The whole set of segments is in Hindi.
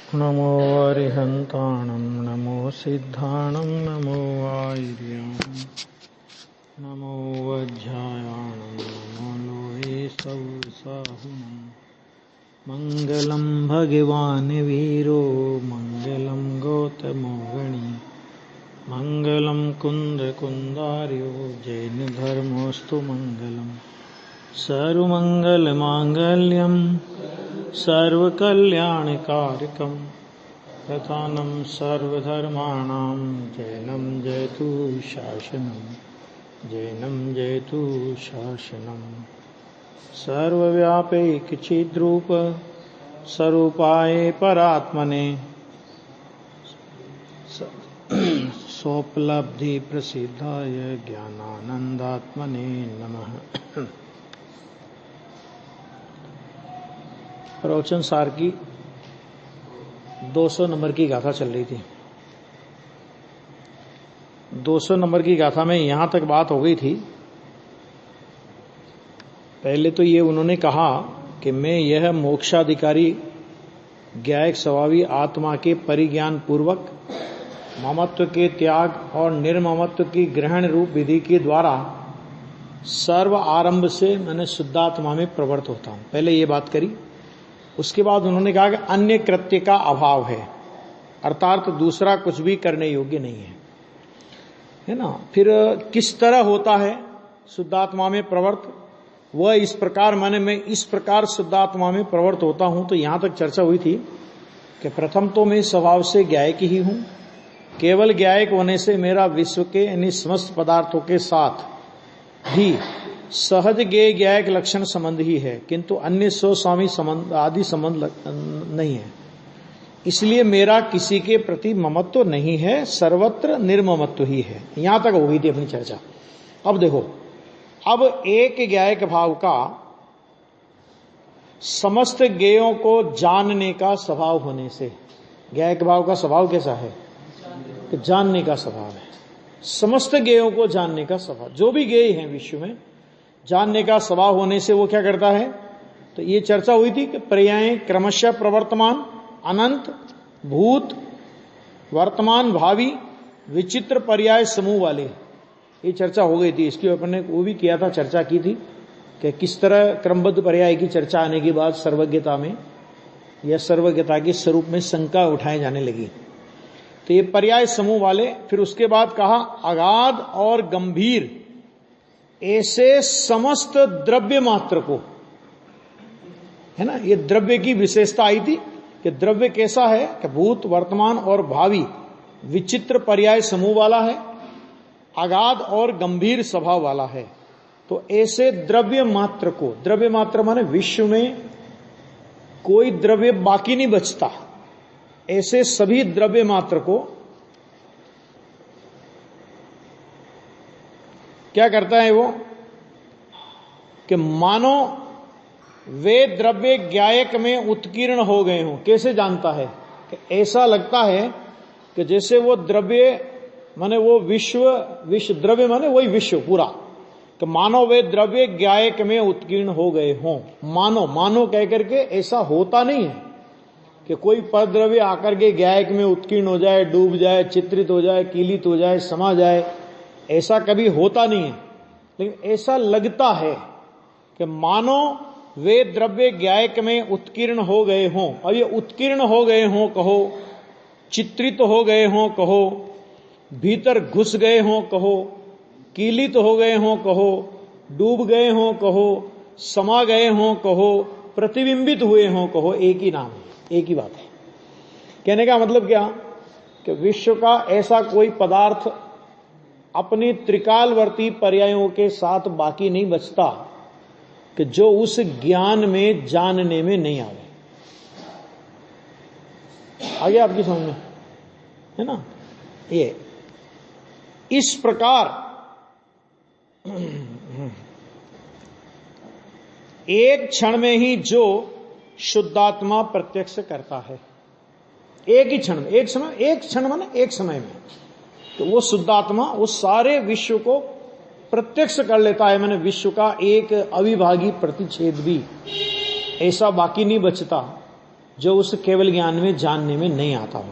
नमो अरिहन्ताणं नमो सिद्धाणं नमो आयर्यां नमो वज्रायाणं नमो लोहे सौसाहुनं मङ्गलं भगवान् वीरो मङ्गलं गौतमो गणी मङ्गलं कुन्दकुन्दार्यो जैनधर्मोऽस्तु मङ्गलम् सर्वमङ्गलमाङ्गल्यं सर्वकल्याणकारकं प्रधानं सर्वधर्माणां जैनं जयतु शासनं सर्वव्यापैकचिद्रूप स्वरूपाय परात्मने सोपलब्धि प्रसिद्धाय ज्ञानानन्दात्मने नमः। प्रवचन सार की 200 नंबर की गाथा चल रही थी। 200 नंबर की गाथा में यहां तक बात हो गई थी। पहले तो ये उन्होंने कहा कि मैं यह मोक्षाधिकारी ज्ञायक स्वभावी आत्मा के परिज्ञान पूर्वक ममत्व के त्याग और निर्ममत्व की ग्रहण रूप विधि के द्वारा सर्व आरंभ से मैंने शुद्धात्मा में प्रवृत्त होता हूं। पहले ये बात करी। उसके बाद उन्होंने कहा कि अन्य कृत्य का अभाव है, अर्थात दूसरा कुछ भी करने योग्य नहीं है ना। फिर किस तरह होता है शुद्धात्मा में प्रवृत्त, वह इस प्रकार माने मैं इस प्रकार शुद्धात्मा में प्रवृत्त होता हूं। तो यहां तक चर्चा हुई थी कि प्रथम तो मैं स्वभाव से ज्ञायक ही हूं। केवल ज्ञायक होने से मेरा विश्व के यानी समस्त पदार्थों के साथ भी सहज ज्ञेय ज्ञायक लक्षण संबंध ही है, किंतु अन्य स्वस्वामी संबंध आदि संबंध नहीं है। इसलिए मेरा किसी के प्रति ममत्व नहीं है, सर्वत्र निर्ममत्व ही है। यहां तक हो गई थी अपनी चर्चा। अब देखो, अब एक ज्ञायक भाव का समस्त ज्ञेयों को जानने का स्वभाव होने से, ज्ञायक भाव का स्वभाव कैसा है कि जानने का स्वभाव है। समस्त ज्ञेयों को जानने का स्वभाव, जो भी ज्ञेय हैं विश्व में जानने का स्वभाव होने से वो क्या करता है। तो ये चर्चा हुई थी कि पर्याय क्रमशः प्रवर्तमान, अनंत, भूत, वर्तमान, भावी, विचित्र पर्याय समूह वाले, ये चर्चा हो गई थी। इसकी अपने वो भी किया था, चर्चा की थी कि किस तरह क्रमबद्ध पर्याय की चर्चा आने के बाद सर्वज्ञता में या सर्वज्ञता के स्वरूप में शंका उठाए जाने लगी। तो ये पर्याय समूह वाले। फिर उसके बाद कहा अगाध और गंभीर ऐसे समस्त द्रव्य मात्र को, है ना। ये द्रव्य की विशेषता आई थी कि द्रव्य कैसा है कि भूत, वर्तमान और भावी विचित्र पर्याय समूह वाला है, अगाध और गंभीर स्वभाव वाला है। तो ऐसे द्रव्य मात्र को, द्रव्य मात्र माने विश्व में कोई द्रव्य बाकी नहीं बचता, ऐसे सभी द्रव्य मात्र को क्या करता है वो कि मानो वे द्रव्य ज्ञायक में उत्कीर्ण हो गए हों। कैसे जानता है कि ऐसा लगता है कि जैसे वो द्रव्य माने वो विश्व द्रव्य माने वही विश्व पूरा, कि मानो वे द्रव्य ज्ञायक में उत्कीर्ण हो गए हों। मानो कह करके ऐसा होता नहीं है कि कोई परद्रव्य आकर के ज्ञायक में उत्कीर्ण हो जाए, डूब जाए, चित्रित हो जाए, कीलित हो जाए, समा जाए। ऐसा कभी होता नहीं है, लेकिन ऐसा लगता है कि मानो वे द्रव्य ज्ञायक में उत्कीर्ण हो गए हों। अब ये उत्कीर्ण हो गए हों कहो, चित्रित हो गए हों कहो, भीतर घुस गए हों कहो, कीलित हो गए हों कहो, डूब गए हों कहो, समा गए हों कहो, प्रतिबिंबित हुए हों कहो, एक ही नाम है, एक ही बात है। कहने का मतलब क्या कि विश्व का ऐसा कोई पदार्थ अपनी त्रिकालवर्ती पर्यायों के साथ बाकी नहीं बचता कि जो उस ज्ञान में जानने में नहीं आवे। आगे आपकी समझ में है ना। ये इस प्रकार एक क्षण में ही जो शुद्धात्मा प्रत्यक्ष करता है, एक ही क्षण में, एक क्षण माने एक समय में, तो वो शुद्धात्मा उस सारे विश्व को प्रत्यक्ष कर लेता है। मैंने विश्व का एक अविभागी प्रतिच्छेद भी ऐसा बाकी नहीं बचता जो उस केवल ज्ञान में जानने में नहीं आता हो।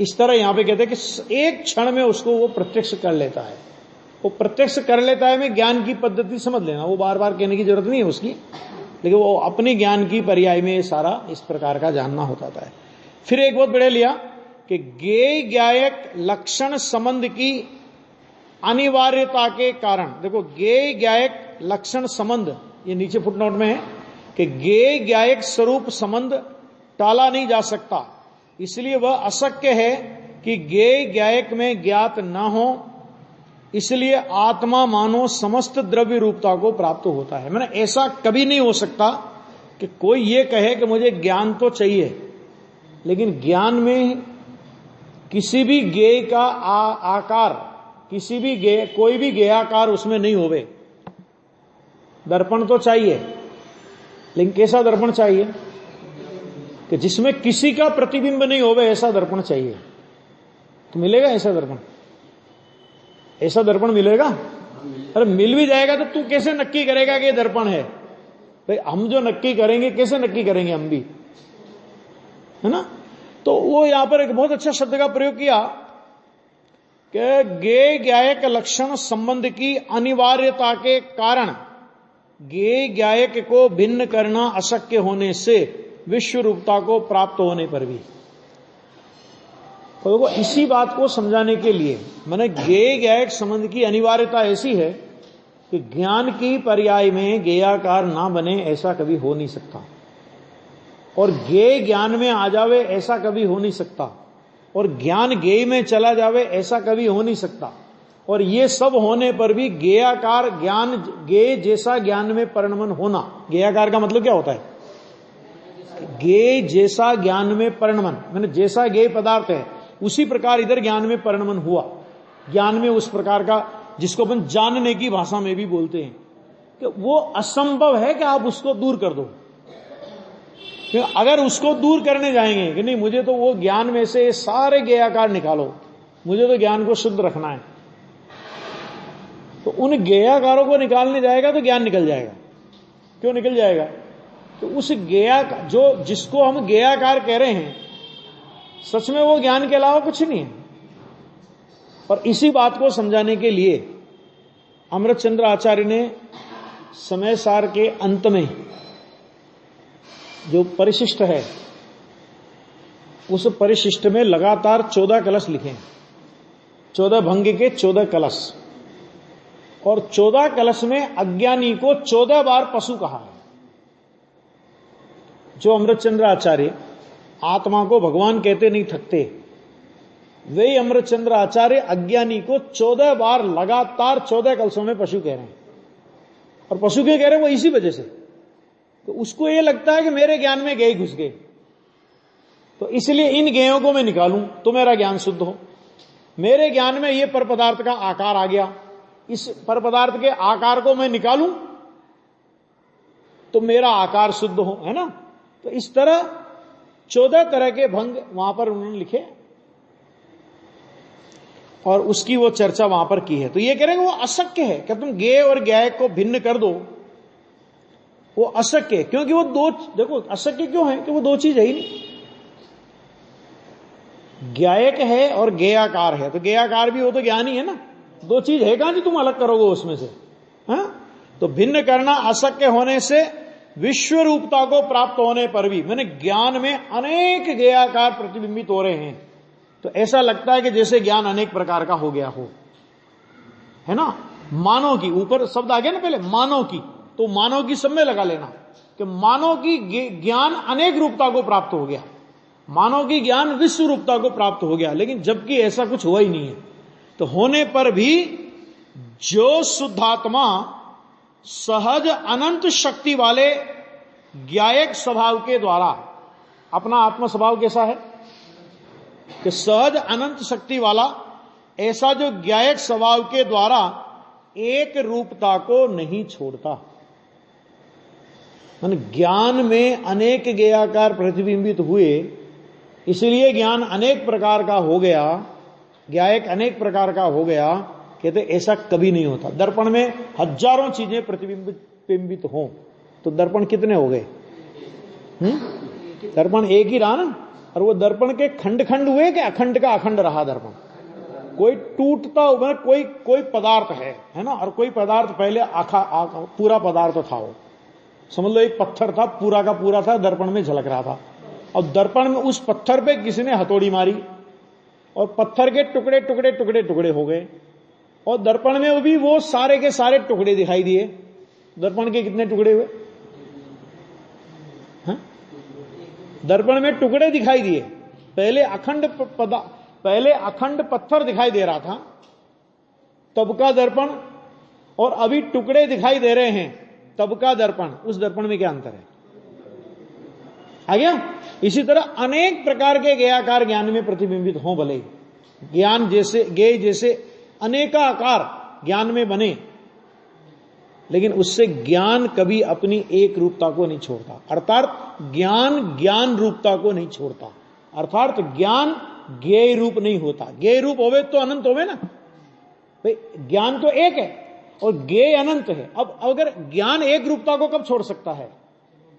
इस तरह यहां पे कहते हैं कि एक क्षण में उसको वो प्रत्यक्ष कर लेता है। वो प्रत्यक्ष कर लेता है में ज्ञान की पद्धति समझ लेना, वो बार बार कहने की जरूरत नहीं है उसकी, लेकिन वो अपने ज्ञान की पर्याय में सारा इस प्रकार का जानना होता है। फिर एक बहुत बढ़िया लिया कि ज्ञेय ज्ञायक लक्षण संबंध की अनिवार्यता के कारण, देखो ज्ञेय ज्ञायक लक्षण संबंध, ये नीचे फुटनोट में है कि ज्ञेय ज्ञायक स्वरूप संबंध टाला नहीं जा सकता, इसलिए वह अशक्य है कि ज्ञेय ज्ञायक में ज्ञात न हो, इसलिए आत्मा मानो समस्त द्रव्य रूपता को प्राप्त होता है। मैंने ऐसा कभी नहीं हो सकता कि कोई ये कहे कि मुझे ज्ञान तो चाहिए, लेकिन ज्ञान में किसी भी ज्ञेय का आकार, किसी भी ज्ञेय, कोई भी ज्ञेयाकार उसमें नहीं होवे। दर्पण तो चाहिए, लेकिन कैसा दर्पण चाहिए कि जिसमें किसी का प्रतिबिंब नहीं होवे, ऐसा दर्पण चाहिए। तो मिलेगा ऐसा दर्पण? ऐसा दर्पण मिलेगा? अरे मिल भी जाएगा तो तू कैसे नक्की करेगा कि ये दर्पण है? भाई हम जो नक्की करेंगे, कैसे नक्की करेंगे हम भी, है ना? तो वो यहां पर एक बहुत अच्छा शब्द का प्रयोग किया कि ज्ञेय ज्ञायक लक्षण संबंध की अनिवार्यता के कारण ज्ञेय ज्ञायक को भिन्न करना अशक्य होने से विश्व रूपता को प्राप्त होने पर भी। तो इसी बात को समझाने के लिए मैंने ज्ञेय ज्ञायक संबंध की अनिवार्यता ऐसी है कि ज्ञान की पर्याय में ज्ञेयाकार ना बने ऐसा कभी हो नहीं सकता, और ज्ञेय ज्ञान में आ जावे ऐसा कभी हो नहीं सकता, और ज्ञान ज्ञेय में चला जावे ऐसा कभी हो नहीं सकता। और ये सब होने पर भी ज्ञेयाकार ज्ञान, ज्ञेय जैसा ज्ञान में परिणमन होना, ज्ञेयाकार का मतलब क्या होता है? ज्ञेय जैसा ज्ञान में परिणमन, मैंने जैसा ज्ञेय पदार्थ है उसी प्रकार इधर ज्ञान में परिणमन हुआ। ज्ञान में उस प्रकार का जिसको अपन जानने की भाषा में भी बोलते हैं कि वो असंभव है कि आप उसको दूर कर दो। अगर उसको दूर करने जाएंगे कि नहीं मुझे तो वो ज्ञान में से सारे ज्ञेयाकार निकालो, मुझे तो ज्ञान को शुद्ध रखना है, तो उन ज्ञेयाकारों को निकालने जाएगा तो ज्ञान निकल जाएगा। क्यों निकल जाएगा? तो उस जो जिसको हम ज्ञेयाकार कह रहे हैं सच में वो ज्ञान के अलावा कुछ नहीं है। और इसी बात को समझाने के लिए अमृतचंद्र आचार्य ने समय सार के अंत में जो परिशिष्ट है, उस परिशिष्ट में लगातार 14 कलश लिखे, 14 भंग के 14 कलश, और 14 कलश में अज्ञानी को 14 बार पशु कहा है। जो अमृतचंद्र आचार्य आत्मा को भगवान कहते नहीं थकते, वे अमृतचंद्र आचार्य अज्ञानी को 14 बार लगातार 14 कलशों में पशु कह रहे हैं। और पशु क्यों कह रहे हैं? वो इसी वजह से, तो उसको ये लगता है कि मेरे ज्ञान में ज्ञेय घुस गए, तो इसलिए इन ज्ञेयों को मैं निकालूं तो मेरा ज्ञान शुद्ध हो। मेरे ज्ञान में ये पर पदार्थ का आकार आ गया, इस पर पदार्थ के आकार को मैं निकालूं तो मेरा आकार शुद्ध हो, है ना? तो इस तरह 14 तरह के भंग वहां पर उन्होंने लिखे और उसकी वो चर्चा वहां पर की है। तो ये कह रहे हैं वो अशक्य है कि तुम ज्ञेय और ज्ञायक को भिन्न कर दो, वो अशक्य है। क्योंकि वो दो, देखो अशक्य क्यों है कि वो दो चीज है ही नहीं। ज्ञायक है और ज्ञेयाकार है, तो ज्ञेयाकार भी हो तो ज्ञान ही है ना, दो चीज है कहां जी तुम अलग करोगे उसमें से, हाँ? तो भिन्न करना अशक्य होने से विश्व रूपता को प्राप्त होने पर भी, मैंने ज्ञान में अनेक ज्ञेयाकार प्रतिबिंबित हो रहे हैं, तो ऐसा लगता है कि जैसे ज्ञान अनेक प्रकार का हो गया हो, है ना? मानव की, ऊपर शब्द आ गया ना पहले, मानव की, तो मानव की सब में लगा लेना कि मानव की ज्ञान अनेक रूपता को प्राप्त हो गया, मानव की ज्ञान विश्व रूपता को प्राप्त हो गया। लेकिन जबकि ऐसा कुछ हुआ ही नहीं है, तो होने पर भी जो शुद्धात्मा सहज अनंत शक्ति वाले ज्ञायक स्वभाव के द्वारा, अपना आत्म स्वभाव कैसा है कि सहज अनंत शक्ति वाला, ऐसा जो ज्ञायक स्वभाव के द्वारा एक रूपता को नहीं छोड़ता। ज्ञान में अनेक ज्ञेयाकार प्रतिबिंबित हुए, इसलिए ज्ञान अनेक प्रकार का हो गया, ज्ञायक अनेक प्रकार का हो गया। कहते ऐसा कभी नहीं होता। दर्पण में हजारों चीजें प्रतिबिंबित हो तो दर्पण कितने हो गए? दर्पण एक ही रहा ना, और वो दर्पण के खंड खंड हुए कि अखंड का अखंड रहा दर्पण? कोई टूटता हुआ, कोई पदार्थ है ना, और कोई पदार्थ पहले पूरा पदार्थ था, वो समझ लो एक पत्थर था, पूरा का पूरा था, दर्पण में झलक रहा था, और दर्पण में उस पत्थर पे किसी ने हथौड़ी मारी और पत्थर के टुकड़े टुकड़े टुकड़े टुकड़े हो गए, और दर्पण में भी वो सारे के सारे टुकड़े दिखाई दिए। दर्पण के कितने टुकड़े हुए? हाँ? दर्पण में टुकड़े दिखाई दिए। पहले अखंड पत्थर दिखाई दे रहा था तब का दर्पण, और अभी टुकड़े दिखाई दे रहे हैं तब का दर्पण। उस दर्पण में क्या अंतर है? आ गया? इसी तरह अनेक प्रकार के गेयाकार ज्ञान में प्रतिबिंबित हो, भले ज्ञान जैसे गेय जैसे अनेकाकार ज्ञान में बने, लेकिन उससे ज्ञान कभी अपनी एक रूपता को नहीं छोड़ता। अर्थात ज्ञान रूपता को नहीं छोड़ता, अर्थात ज्ञान ज्ञेय रूप नहीं होता। ज्ञेय रूप होवे तो अनंत होवे ना भाई, ज्ञान तो एक है और ज्ञेय अनंत है। अब अगर ज्ञान एक रूपता को कब छोड़ सकता है?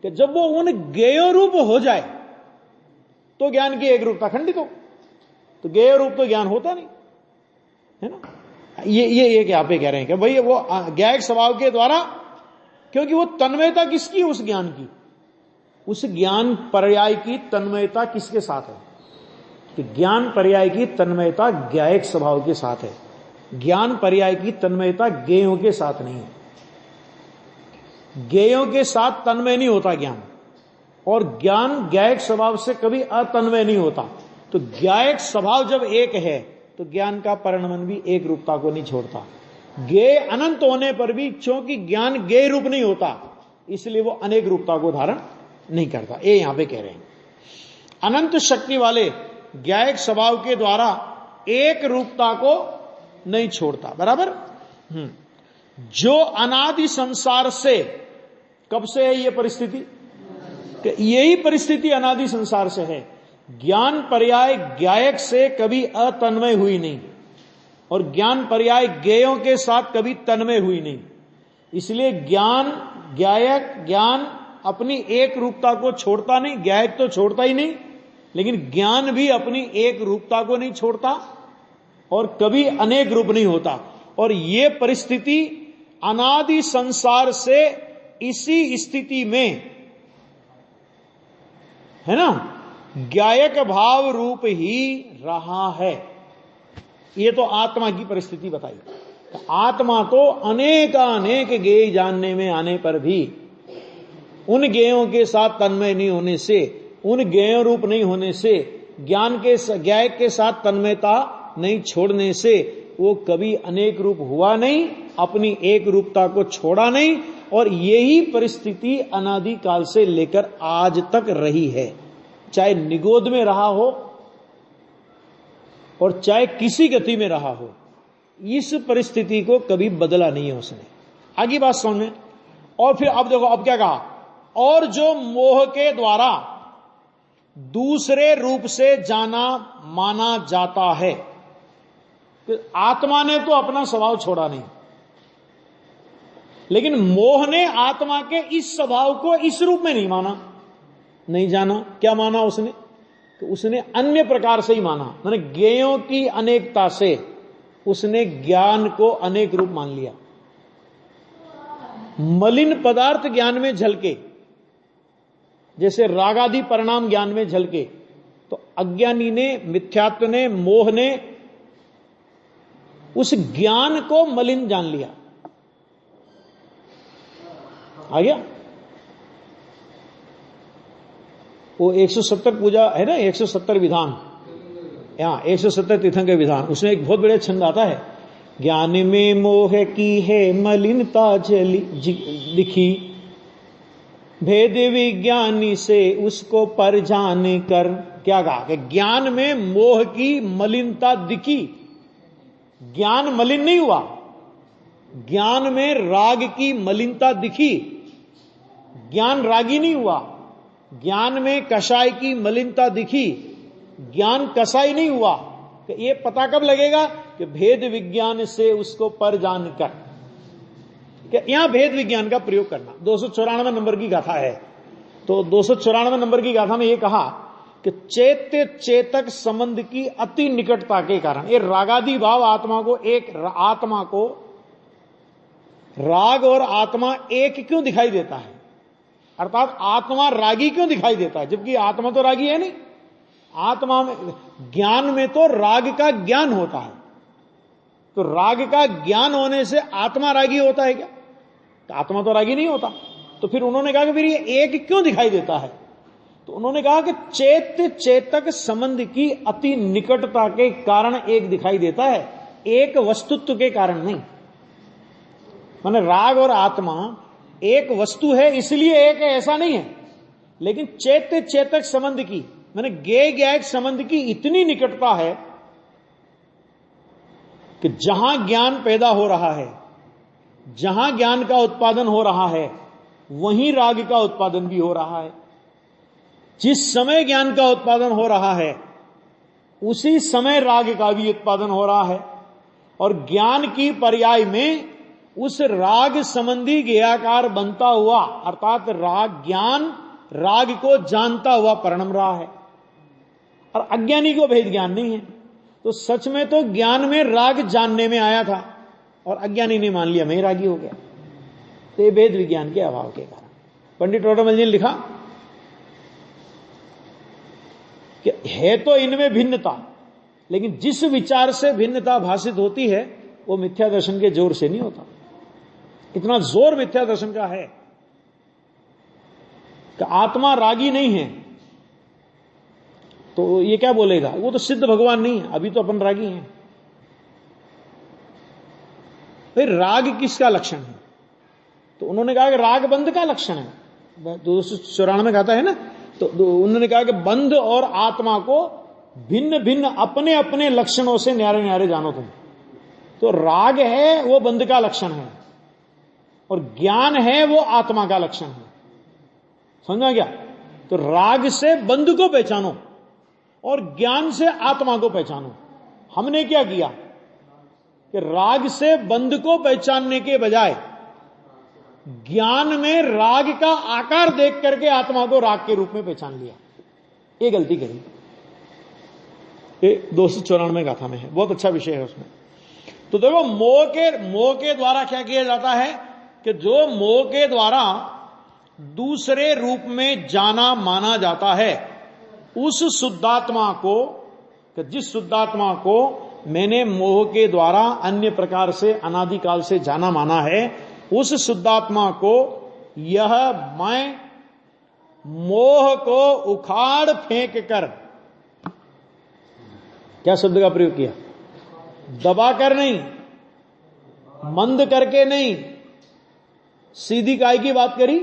कि जब वो उन ज्ञेय रूप हो जाए तो ज्ञान की एक रूपता खंडित हो, तो ज्ञेय रूप तो ज्ञान होता नहीं है ना। ये क्या पे कह रहे हैं कि भाई वो ज्ञायक स्वभाव के द्वारा, क्योंकि वो तन्मयता किसकी? उस ज्ञान की, उस ज्ञान पर्याय की तन्मयता किसके साथ है? कि ज्ञान पर्याय की तन्मयता ज्ञायक स्वभाव के साथ है, ज्ञान पर्याय की तन्मयता ज्ञेयों के साथ नहीं है। ज्ञेयों के साथ तन्मय नहीं होता ज्ञान, और ज्ञान ज्ञायक स्वभाव से कभी अतन्मय नहीं होता। तो ज्ञायक स्वभाव जब एक है तो ज्ञान का परिणमन भी एक रूपता को नहीं छोड़ता। ज्ञेय अनंत होने पर भी, क्योंकि ज्ञान ज्ञेय रूप नहीं होता, इसलिए वो अनेक रूपता को धारण नहीं करता। ये यहां पे कह रहे हैं अनंत शक्ति वाले ज्ञायक स्वभाव के द्वारा एक रूपता को नहीं छोड़ता। बराबर? जो अनादि संसार से, कब से है ये परिस्थिति? यही परिस्थिति अनादि संसार से है। ज्ञान पर्याय ज्ञायक से कभी अतन्मय हुई नहीं, और ज्ञान पर्याय ज्ञेयों के साथ कभी तन्मय हुई नहीं। इसलिए ज्ञान अपनी एक रूपता को छोड़ता नहीं, ज्ञायक तो छोड़ता ही नहीं, लेकिन ज्ञान भी अपनी एक रूपता को नहीं छोड़ता और कभी अनेक रूप नहीं होता। और ये परिस्थिति अनादि संसार से इसी स्थिति में है ना, ज्ञायक भाव रूप ही रहा है। ये तो आत्मा की परिस्थिति बताई। तो आत्मा तो अनेक ज्ञेय जानने में आने पर भी उन ज्ञेयों के साथ तन्मय नहीं होने से, उन ज्ञेय रूप नहीं होने से, ज्ञायक के साथ तन्मयता नहीं छोड़ने से वो कभी अनेक रूप हुआ नहीं, अपनी एक रूपता को छोड़ा नहीं। और यही परिस्थिति अनादि काल से लेकर आज तक रही है, चाहे निगोद में रहा हो और चाहे किसी गति में रहा हो। इस परिस्थिति को कभी बदला नहीं है उसने। आगे बात समझ में। और फिर अब देखो, अब क्या कहा? और जो मोह के द्वारा दूसरे रूप से जाना माना जाता है, तो आत्मा ने तो अपना स्वभाव छोड़ा नहीं, लेकिन मोह ने आत्मा के इस स्वभाव को इस रूप में नहीं माना, नहीं जाना। क्या माना उसने? तो उसने अन्य प्रकार से ही माना, माने ज्ञेयों की अनेकता से उसने ज्ञान को अनेक रूप मान लिया। मलिन पदार्थ ज्ञान में झलके, जैसे रागादि परिणाम ज्ञान में झलके, तो अज्ञानी ने, मिथ्यात्व ने, मोह ने उस ज्ञान को मलिन जान लिया। आ गया? वो 170 पूजा है ना, 170 विधान, यहां 170 तीर्थंकर विधान, उसमें एक बहुत बड़े छंद आता है, ज्ञान में मोह की है मलिनता दिखी, भेद विज्ञानी से उसको पर जान कर। क्या कहा? कि ज्ञान में मोह की मलिनता दिखी। ज्ञान मलिन नहीं हुआ, ज्ञान में राग की मलिनता दिखी। ज्ञान रागी नहीं हुआ, ज्ञान में कषाय की मलिनता दिखी। ज्ञान कषाय नहीं हुआ। कि ये पता कब लगेगा? कि भेद विज्ञान से उसको पर जान कर। कि यहां भेद विज्ञान का प्रयोग करना 294 नंबर की गाथा है। तो 294 नंबर की गाथा में ये कहा कि चैत्य चेतक संबंध की अति निकटता के कारण ये रागादि भाव आत्मा को राग और आत्मा एक क्यों दिखाई देता है, अर्थात आत्मा रागी क्यों दिखाई देता है, जबकि आत्मा तो रागी है नहीं। आत्मा में ज्ञान में तो राग का ज्ञान होता है, तो राग का ज्ञान होने से आत्मा रागी होता है क्या? तो आत्मा तो रागी नहीं होता। तो फिर उन्होंने कहा कि फिर ये एक क्यों दिखाई देता है? तो उन्होंने कहा कि चैत्य चेतक संबंध की अति निकटता के कारण एक दिखाई देता है, एक वस्तुत्व के कारण नहीं। माने राग और आत्मा एक वस्तु है इसलिए एक है ऐसा नहीं है, लेकिन चैत्य चेतक संबंध की माने ज्ञेय ज्ञायक संबंध की इतनी निकटता है कि जहां ज्ञान पैदा हो रहा है, जहां ज्ञान का उत्पादन हो रहा है, वहीं राग का उत्पादन भी हो रहा है। जिस समय ज्ञान का उत्पादन हो रहा है उसी समय राग का भी उत्पादन हो रहा है, और ज्ञान की पर्याय में उस राग संबंधी ज्ञेयाकार बनता हुआ, अर्थात ज्ञान राग को जानता हुआ परिणम रहा है, और अज्ञानी को भेद ज्ञान नहीं है। तो सच में तो ज्ञान में राग जानने में आया था और अज्ञानी ने मान लिया मैं रागी हो गया। तो ये भेद विज्ञान के अभाव के कारण पंडित टोडरमल जी ने लिखा कि है तो इनमें भिन्नता, लेकिन जिस विचार से भिन्नता भाषित होती है वो मिथ्या दर्शन के जोर से नहीं होता। इतना जोर मिथ्या दर्शन का है कि आत्मा रागी नहीं है, तो ये क्या बोलेगा, वो तो सिद्ध भगवान नहीं है, अभी तो अपन रागी हैं। फिर राग किसका लक्षण है? तो उन्होंने कहा कि राग बंध का लक्षण है। 294 में कहता है ना, तो उन्होंने कहा कि बंध और आत्मा को भिन्न भिन्न अपने अपने लक्षणों से न्यारे न्यारे जानो तुम। तो राग है वो बंध का लक्षण है, और ज्ञान है वो आत्मा का लक्षण है। समझा क्या? तो राग से बंध को पहचानो और ज्ञान से आत्मा को पहचानो। हमने क्या किया कि राग से बंध को पहचानने के बजाय ज्ञान में राग का आकार देख करके आत्मा को राग के रूप में पहचान लिया। ये गलती करी। ये 294 गाथा में है, बहुत अच्छा विषय है उसमें। तो देखो मोह के द्वारा क्या किया जाता है कि जो मोह के द्वारा दूसरे रूप में जाना माना जाता है, उस शुद्धात्मा को, जिस शुद्धात्मा को मैंने मोह के द्वारा अन्य प्रकार से अनादिकाल से जाना माना है, उस शुद्धात्मा को यह मैं मोह को उखाड़ फेंक कर, क्या शब्द का प्रयोग किया? दबाकर नहीं, मंद करके नहीं, सीधी काय की बात करी,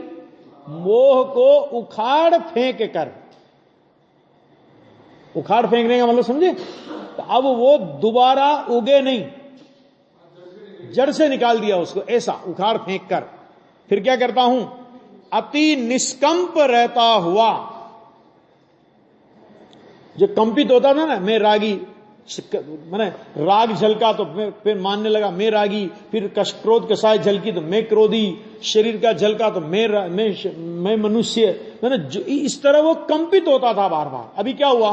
मोह को उखाड़ फेंक कर। उखाड़ फेंकने का मतलब समझे? तो अब वो दोबारा उगे नहीं, जड़ से निकाल दिया उसको, ऐसा उखाड़ फेंक कर। फिर क्या करता हूं? अति निष्कंप रहता हुआ, जो कंपित होता था ना, मैं रागी, मैंने राग झलका तो फिर मानने लगा मैं रागी, फिर क्रोध कसाय झलकी तो मैं क्रोधी, शरीर का झलका तो मैं मनुष्य, मैंने इस तरह वो कंपित होता था बार बार। अभी क्या हुआ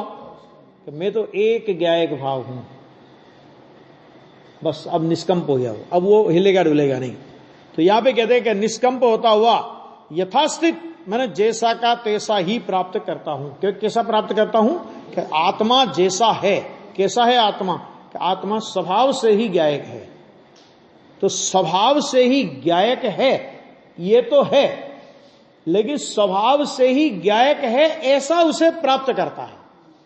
कि मैं तो एक ज्ञायक भाव हूं, बस अब निष्कंप हो गया वो, अब वो हिलेगा डुलेगा नहीं। तो यहां पे कहते हैं कि निष्कंप होता हुआ यथास्थित, मैंने जैसा का तैसा ही प्राप्त करता हूं। कैसा प्राप्त करता हूं कि आत्मा जैसा है। कैसा है आत्मा? कि आत्मा स्वभाव से ही ज्ञायक है। तो स्वभाव से ही ज्ञायक है ये तो है, लेकिन स्वभाव से ही ज्ञायक है ऐसा उसे प्राप्त करता है।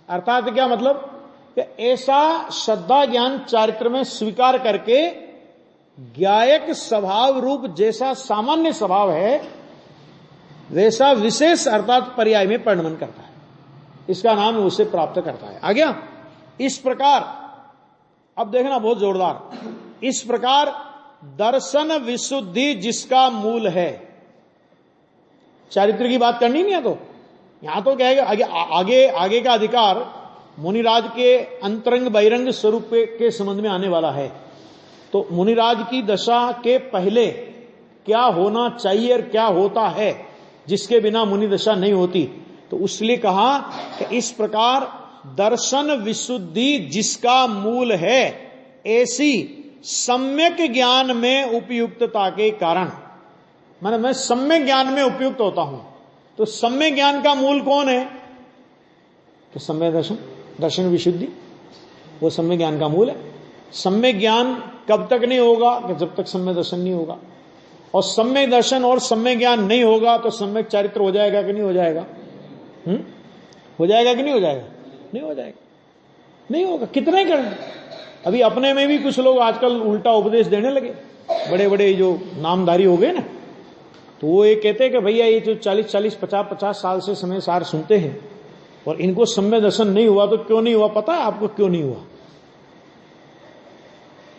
अर्थात क्या मतलब कि ऐसा श्रद्धा ज्ञान चारित्र में स्वीकार करके ज्ञायक स्वभाव रूप जैसा सामान्य स्वभाव है वैसा विशेष अर्थात पर्याय में परिणमन करता है। इसका नाम उसे प्राप्त करता है। आ गया? इस प्रकार अब देखना बहुत जोरदार, इस प्रकार दर्शन विशुद्धि जिसका मूल है, चारित्र की बात करनी नहीं है। तो यहां तो कहेगा आगे का अधिकार मुनिराज के अंतरंग बहिरंग स्वरूप के संबंध में आने वाला है। तो मुनिराज की दशा के पहले क्या होना चाहिए और क्या होता है जिसके बिना मुनि दशा नहीं होती। तो उसलिए कहा कि इस प्रकार दर्शन विशुद्धि जिसका मूल है, ऐसी सम्यक ज्ञान में उपयुक्तता के कारण, माने मैं सम्यक ज्ञान में उपयुक्त होता हूं। तो सम्यक ज्ञान का मूल कौन है? कि सम्यक दर्शन, दर्शन विशुद्धि, वो सम्यक ज्ञान का मूल है। सम्यक ज्ञान कब तक नहीं होगा? कि जब तक सम्यक दर्शन नहीं होगा। और सम्यक दर्शन और सम्यक ज्ञान नहीं होगा तो सम्यक चारित्र हो जाएगा कि नहीं हो जाएगा? हो जाएगा कि नहीं हो जाएगा? नहीं हो जाएगा, नहीं होगा। कितना ही करें। अभी अपने में भी कुछ लोग आजकल उल्टा उपदेश देने लगे, बड़े बड़े जो नामधारी हो गए ना, तो वो ये कहते हैं कि भैया ये जो 40-40, 50-50 साल से समय सार सुनते हैं और इनको सम्यक दर्शन नहीं हुआ, तो क्यों नहीं हुआ? पता है आपको क्यों नहीं हुआ?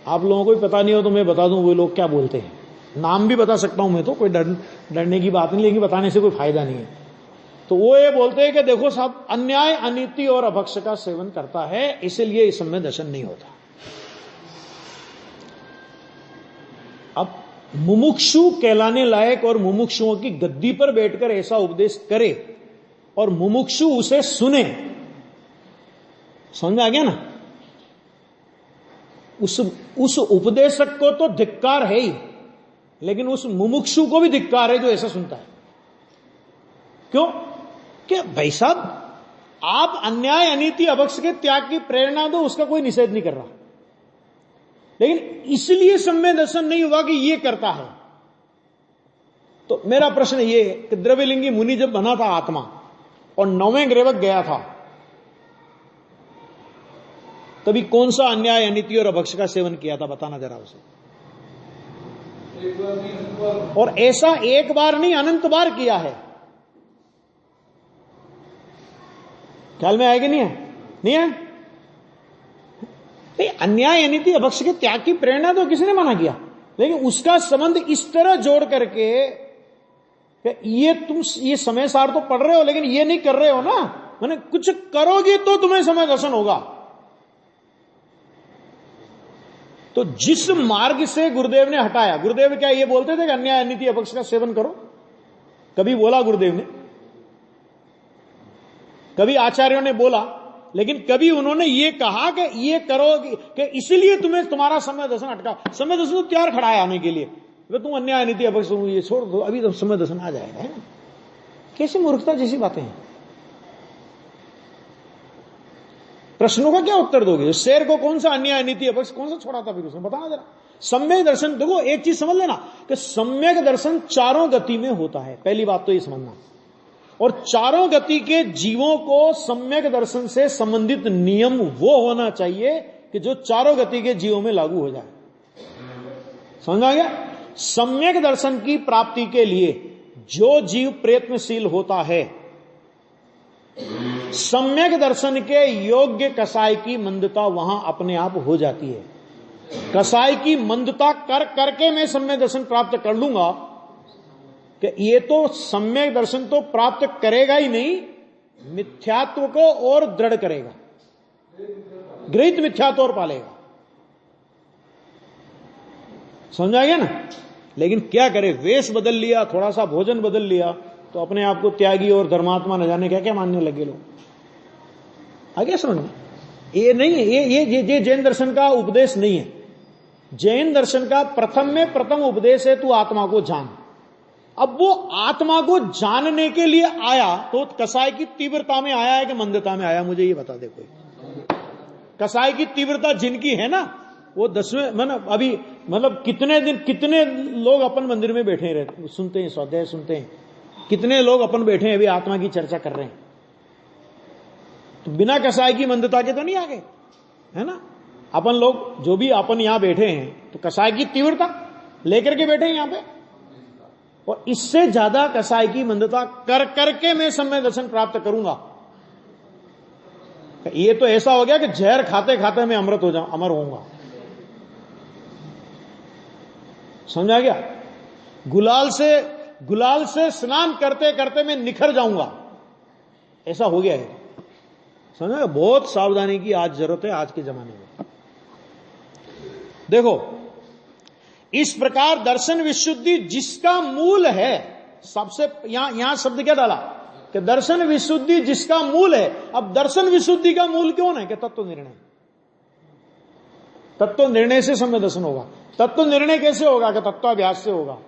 आप लोगों को भी पता नहीं हो तो मैं बता दूं वो लोग क्या बोलते हैं। नाम भी बता सकता हूं मैं, तो कोई डरने की बात नहीं, लेकिन बताने से कोई फायदा नहीं है। तो वो ये बोलते हैं कि देखो साहब, अन्याय, अनीति और अभक्ष का सेवन करता है, इसलिए इस समय दर्शन नहीं होता। अब मुमुक्षु कहलाने लायक और मुमुक्षुओं की गद्दी पर बैठकर ऐसा उपदेश करे और मुमुक्षु उसे सुने, समझ में आ गया ना? उस उपदेशक को तो धिक्कार है ही, लेकिन उस मुमुक्षु को भी धिक्कार है जो ऐसा सुनता है। क्यों? कि भाई साहब, आप अन्याय, अनीति, अभक्ष के त्याग की प्रेरणा दो, उसका कोई निषेध नहीं कर रहा, लेकिन इसलिए सम्यक दर्शन नहीं हुआ कि ये करता है। तो मेरा प्रश्न ये है कि द्रव्यलिंगी मुनि जब बना था आत्मा और 9वें ग्रेवक गया था, तभी कौन सा अन्याय, अनीति और अभक्ष का सेवन किया था? बताना जरा उसे। और ऐसा एक बार नहीं, अनंत बार किया है। ख्याल में आएगी? नहीं है? नहीं है? अन्याय, अनीति, अभक्ष के त्याग की प्रेरणा तो किसने मना किया, लेकिन उसका संबंध इस तरह जोड़ करके ये तुम ये समय सार तो पढ़ रहे हो लेकिन ये नहीं कर रहे हो ना, माने कुछ करोगे तो तुम्हें समय दर्शन होगा। तो जिस मार्ग से गुरुदेव ने हटाया, गुरुदेव क्या ये बोलते थे कि अन्याय, अनीति, अभक्ष का सेवन करो? कभी बोला गुरुदेव ने? कभी आचार्यों ने बोला, लेकिन कभी उन्होंने ये कहा कि ये करो कि इसलिए तुम्हें तुम्हारा समय दर्शन अटका। समय दर्शन तो तैयार खड़ा है आने के लिए, तुम अन्याय, अनीति, अभक्ष ये छोड़ दो, अभी तो समय दर्शन आ जाएगा, है ना? कैसी मूर्खता जैसी बातें हैं। प्रश्नों का क्या उत्तर दोगे? शेर को कौन सा अन्याय, अनीति, अभक्ष कौन सा छोड़ा था फिर उसने? बताना जरा। सम्यक दर्शन, देखो एक चीज समझ लेना कि सम्यक दर्शन चारों गति में होता है, पहली बात तो ये समझना। और चारों गति के जीवों को सम्यक दर्शन से संबंधित नियम वो होना चाहिए कि जो चारों गति के जीवों में लागू हो जाए। समझ आ गया? सम्यक दर्शन की प्राप्ति के लिए जो जीव प्रयत्नशील होता है, सम्यक दर्शन के योग्य कसाय की मंदता वहां अपने आप हो जाती है। कसाय की मंदता कर करके मैं सम्यक दर्शन प्राप्त कर लूंगा कि ये तो सम्यक दर्शन तो प्राप्त करेगा ही नहीं, मिथ्यात्व को और दृढ़ करेगा, गृहीत मिथ्यात्व और पालेगा। समझा गया ना? लेकिन क्या करे, वेश बदल लिया, थोड़ा सा भोजन बदल लिया, तो अपने आप को त्यागी और धर्मात्मा न जाने क्या क्या मानने लगे लोग। आगे समझ में? ये नहीं है, ये जैन दर्शन का उपदेश नहीं है। जैन दर्शन का प्रथम उपदेश है तू आत्मा को जान। अब वो आत्मा को जानने के लिए आया तो कसाय की तीव्रता में आया है कि मंदता में आया? मुझे ये बता दे कोई। कसाय की तीव्रता जिनकी है ना, वो 10वें मतलब कितने दिन, कितने लोग अपन मंदिर में बैठे रहते, सुनते हैं, स्वाध्याय सुनते हैं, कितने लोग अपन बैठे हैं अभी आत्मा की चर्चा कर रहे हैं, तो बिना कसाय की मंदता के तो नहीं आ गए, है ना? अपन लोग जो भी अपन यहां बैठे हैं तो कसाय की तीव्रता लेकर के बैठे हैं यहां पे, और इससे ज्यादा कसाय की मंदता कर करके मैं सम्यक दर्शन प्राप्त करूंगा। ये तो ऐसा हो गया कि जहर खाते खाते मैं अमृत हो जाऊं, अमर होऊंगा। समझा गया? गुलाल से स्नान करते करते मैं निखर जाऊंगा, ऐसा हो गया है। समझा? बहुत सावधानी की आज जरूरत है आज के जमाने में। देखो, इस प्रकार दर्शन विशुद्धि जिसका मूल है, सबसे यहां शब्द क्या डाला कि दर्शन विशुद्धि जिसका मूल है। अब दर्शन विशुद्धि का मूल क्यों है कि तत्व निर्णय। तत्व निर्णय से सम्यक दर्शन होगा। तत्व निर्णय कैसे होगा कि तत्वाभ्यास से होगा।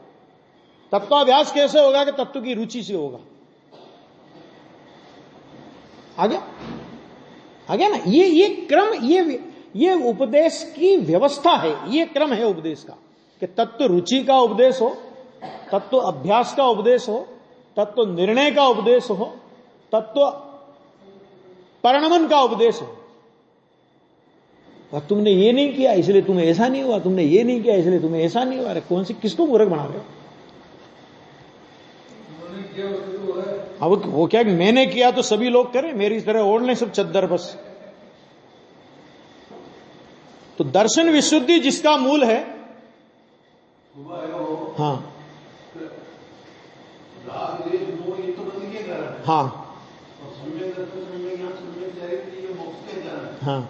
तत्वाभ्यास कैसे होगा कि तत्व की रुचि से होगा। आ गया ना। ये क्रम, ये उपदेश की व्यवस्था है, ये क्रम है उपदेश का कि तत्व रुचि का उपदेश हो, तत्व अभ्यास का उपदेश हो, तत्व निर्णय का उपदेश हो, तत्व परिणमन का उपदेश हो। और तुमने ये नहीं किया इसलिए तुम्हें ऐसा नहीं हुआ, तुमने ये नहीं किया इसलिए तुम्हें ऐसा नहीं हुआ। अरे कौन सी, किसको मूर्ख बना रहे हो। अब वो क्या मैंने किया तो सभी लोग करें, मेरी तरह ओढ़ लें सब चद्दर बस। तो दर्शन विशुद्धि जिसका मूल है, हाँ हाँ हाँ,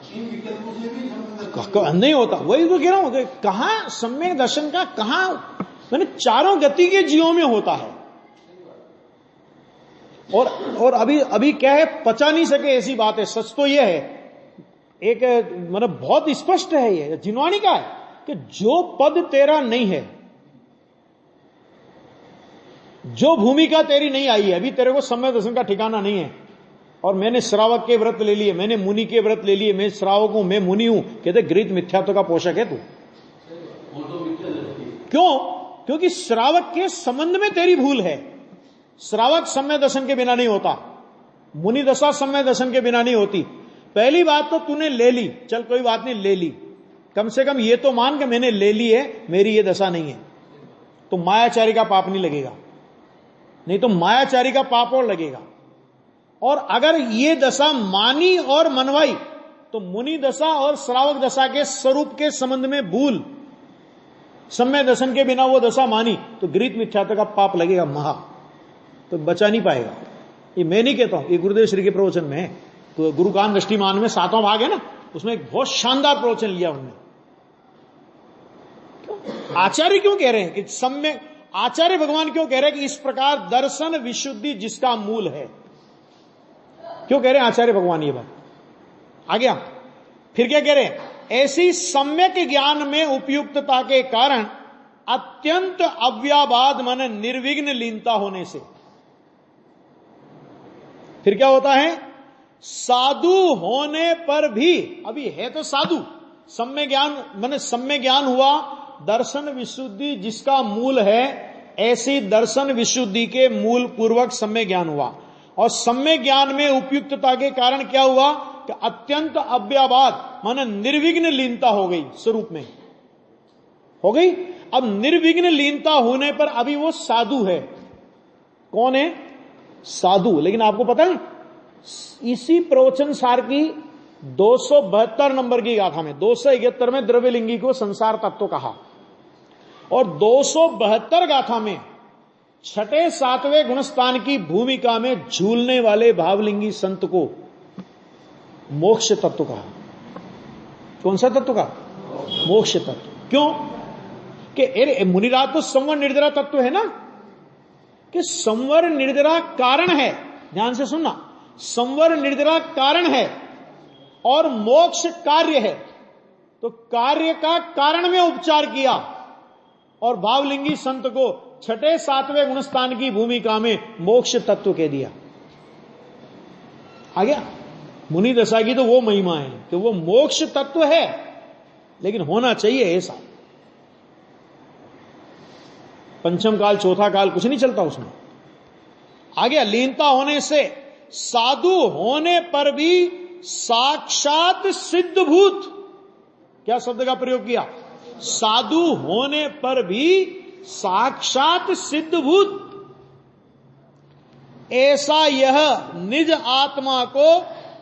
नहीं होता। वही तो कह रहा हूं, कहां सम्यक दर्शन का, कहां मैंने चारों गति के जीवों में होता है। और अभी क्या है, पचा नहीं सके ऐसी बात है। सच तो यह है, एक मतलब बहुत स्पष्ट है, ये जिनवाणी का है कि जो पद तेरा नहीं है, जो भूमिका तेरी नहीं आई है, अभी तेरे को सम्यक दर्शन का ठिकाना नहीं है। और मैंने श्रावक के व्रत ले लिए, मैंने मुनि के व्रत ले लिए, मैं श्रावक हूं, मैं मुनि हूं, कहते गृहीत मिथ्यात्व का पोषक है तू। क्यों? क्योंकि श्रावक के संबंध में तेरी भूल है। श्रावक सम्यक दर्शन के बिना नहीं होता, मुनि दशा सम्यक दर्शन के बिना नहीं होती। पहली बात तो तूने ले ली, चल कोई बात नहीं, ले ली, कम से कम ये तो मान कि मैंने ले ली है, मेरी ये दशा नहीं है, तो मायाचारी का पाप नहीं लगेगा। नहीं तो मायाचारी का पाप और लगेगा। और अगर ये दशा मानी और मनवाई तो मुनि दशा और श्रावक दशा के स्वरूप के संबंध में भूल, सम्यक दर्शन के बिना वो दशा मानी तो गृहीत मिथ्यात्व का पाप लगेगा महा, तो बचा नहीं पाएगा। ये मैं नहीं कहता हूं, ये गुरुदेव श्री के प्रवचन में है। तो गुरुकान दृष्टिमान में 7वां भाग है ना, उसमें एक बहुत शानदार प्रवचन लिया उन्होंने। आचार्य क्यों कह रहे हैं कि सम्यक, आचार्य भगवान क्यों कह रहे हैं कि इस प्रकार दर्शन विशुद्धि जिसका मूल है, क्यों कह रहे हैं आचार्य भगवान ये बात। आ गया। फिर क्या कह रहे हैं, ऐसी सम्यक ज्ञान में उपयुक्तता के कारण अत्यंत अव्याबाद मन निर्विघ्न लीनता होने से। फिर क्या होता है, साधु होने पर भी, अभी है तो साधु, सम्यक ज्ञान माने सम्यक ज्ञान हुआ, दर्शन विशुद्धि जिसका मूल है, ऐसी दर्शन विशुद्धि के मूल पूर्वक सम्यक ज्ञान हुआ। और सम्यक ज्ञान में उपयुक्तता के कारण क्या हुआ कि अत्यंत अव्याबाद माने निर्विघ्न लीनता हो गई, स्वरूप में हो गई। अब निर्विघ्न लीनता होने पर अभी वो साधु है। कौन है? साधु। लेकिन आपको पता है, इसी प्रवचन सार की 272 नंबर की गाथा में 271 में द्रव्यलिंगी को संसार तत्व कहा, और 272 गाथा में 6ठे 7वें गुणस्थान की भूमिका में झूलने वाले भावलिंगी संत को मोक्ष तत्व कहा। कौन सा तत्व का? मोक्ष तत्व। क्यों? कि मुनिराज तो संवर निर्जरा तत्व है ना, कि संवर निर्जरा कारण है। ध्यान से सुनना, संवर निर्जरा कारण है और मोक्ष कार्य है। तो कार्य का कारण में उपचार किया और भावलिंगी संत को 6ठे 7वें गुणस्थान की भूमिका में मोक्ष तत्व कह दिया। आ गया। मुनि दशा की तो वो महिमा है कि वो मोक्ष तत्व है, लेकिन होना चाहिए ऐसा। पंचम काल चौथा काल कुछ नहीं चलता उसमें। आ गया। लीनता होने से, साधु होने पर भी साक्षात सिद्धभूत, क्या शब्द का प्रयोग किया? साधु होने पर भी साक्षात सिद्धभूत, ऐसा यह निज आत्मा को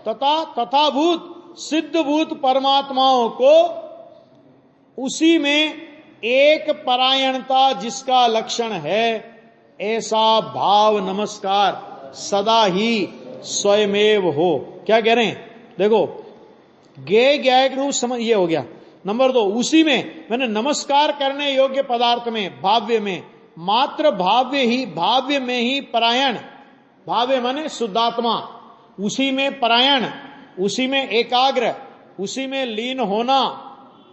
तथाभूत सिद्धभूत परमात्माओं को उसी में एक परायणता जिसका लक्षण है, ऐसा भाव नमस्कार सदा ही स्वयमेव हो। क्या कह रहे हैं? देखो, ज्ञेय ज्ञायक रूप समझ, ये हो गया। नंबर 2, उसी में मैंने नमस्कार करने योग्य पदार्थ में, भाव्य में मात्र भाव्य में ही परायण, भाव्य माने शुद्धात्मा, उसी में परायण, उसी में एकाग्र, उसी में लीन होना,